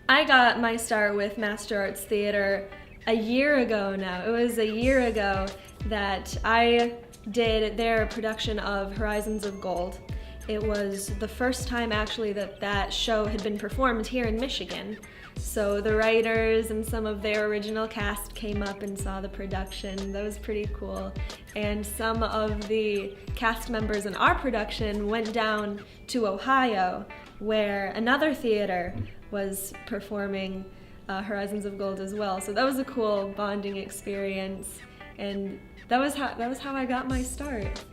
I got my start with Master Arts Theater a year ago now. It was a year ago that I did their production of Horizons of Gold. It was the first time actually that show had been performed here in Michigan. So the writers and some of their original cast came up and saw the production. That was pretty cool. And some of the cast members in our production went down to Ohio, where another theater was performing Horizons of Gold as well. So that was a cool bonding experience, and that was how I got my start.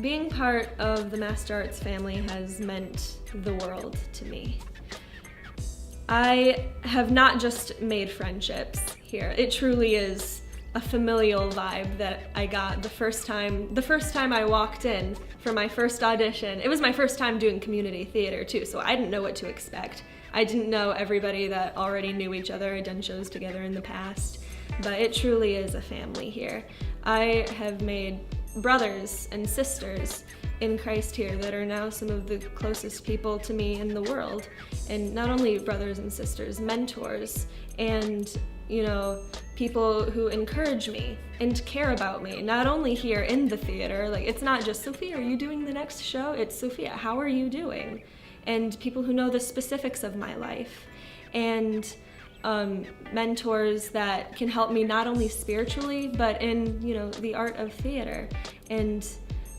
Being part of the Master Arts family has meant the world to me. I have not just made friendships here. It truly is a familial vibe that I got the first time I walked in for my first audition. It was my first time doing community theater too, so I didn't know what to expect. I didn't know everybody that already knew each other. I'd done shows together in the past, but it truly is a family here. I have made brothers and sisters in Christ here that are now some of the closest people to me in the world. And not only brothers and sisters, mentors, and people who encourage me and care about me, not only here in the theater. Like, it's not just, Sophia, are you doing the next show? It's, Sophia, how are you doing? And people who know the specifics of my life. And mentors that can help me not only spiritually, but in the art of theater. And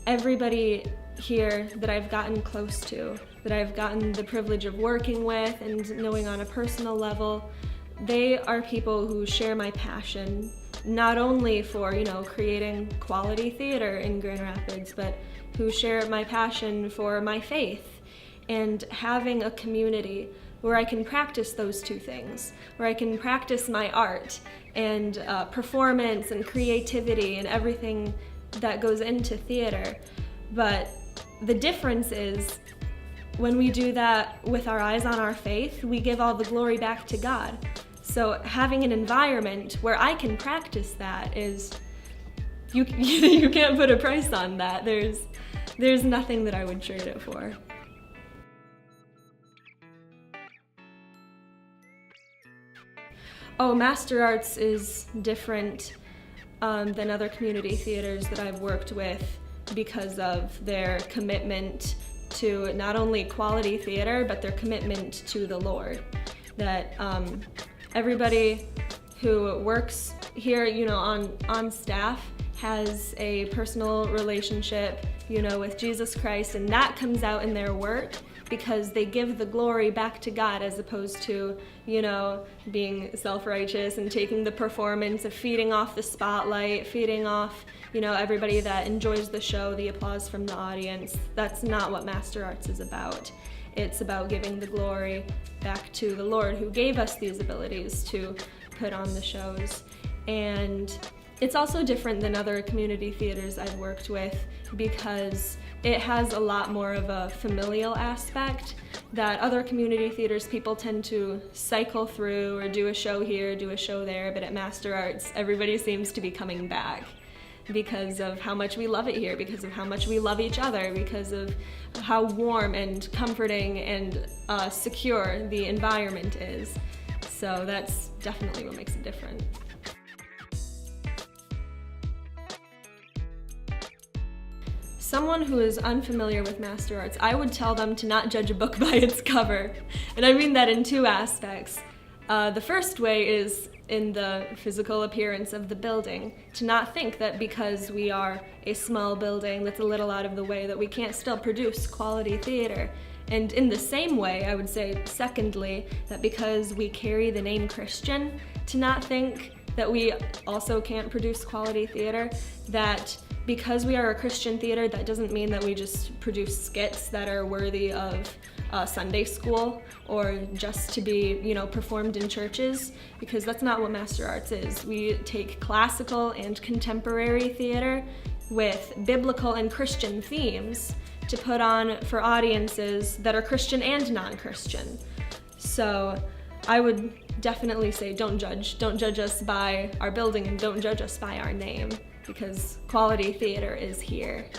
everybody here that I've gotten close to, that I've gotten the privilege of working with and knowing on a personal level, they are people who share my passion, not only for creating quality theater in Grand Rapids, but who share my passion for my faith and having a community where I can practice those two things, where I can practice my art and performance and creativity and everything that goes into theater. But the difference is, when we do that with our eyes on our faith, we give all the glory back to God. So having an environment where I can practice that is, you can't put a price on that. There's nothing that I would trade it for. Oh, Master Arts is different than other community theaters that I've worked with because of their commitment to not only quality theater, but their commitment to the Lord. That everybody who works here, on staff has a personal relationship, with Jesus Christ, and that comes out in their work because they give the glory back to God, as opposed to, being self-righteous and taking the performance of feeding off the spotlight, feeding off, everybody that enjoys the show, the applause from the audience. That's not what Master Arts is about. It's about giving the glory back to the Lord, who gave us these abilities to put on the shows. And it's also different than other community theaters I've worked with because it has a lot more of a familial aspect that other community theaters, people tend to cycle through or do a show here, do a show there, but at Master Arts, everybody seems to be coming back because of how much we love it here, because of how much we love each other, because of how warm and comforting and secure the environment is. So that's definitely what makes it different. Someone who is unfamiliar with Master Arts, I would tell them to not judge a book by its cover. And I mean that in two aspects. The first way is in the physical appearance of the building, to not think that because we are a small building that's a little out of the way that we can't still produce quality theater. And in the same way, I would say, secondly, that because we carry the name Christian, to not think that we also can't produce quality theater, that because we are a Christian theater, that doesn't mean that we just produce skits that are worthy of Sunday school or just to be, performed in churches, because that's not what Master Arts is. We take classical and contemporary theater with biblical and Christian themes to put on for audiences that are Christian and non-Christian. So I would definitely say don't judge us by our building and don't judge us by our name, because quality theater is here.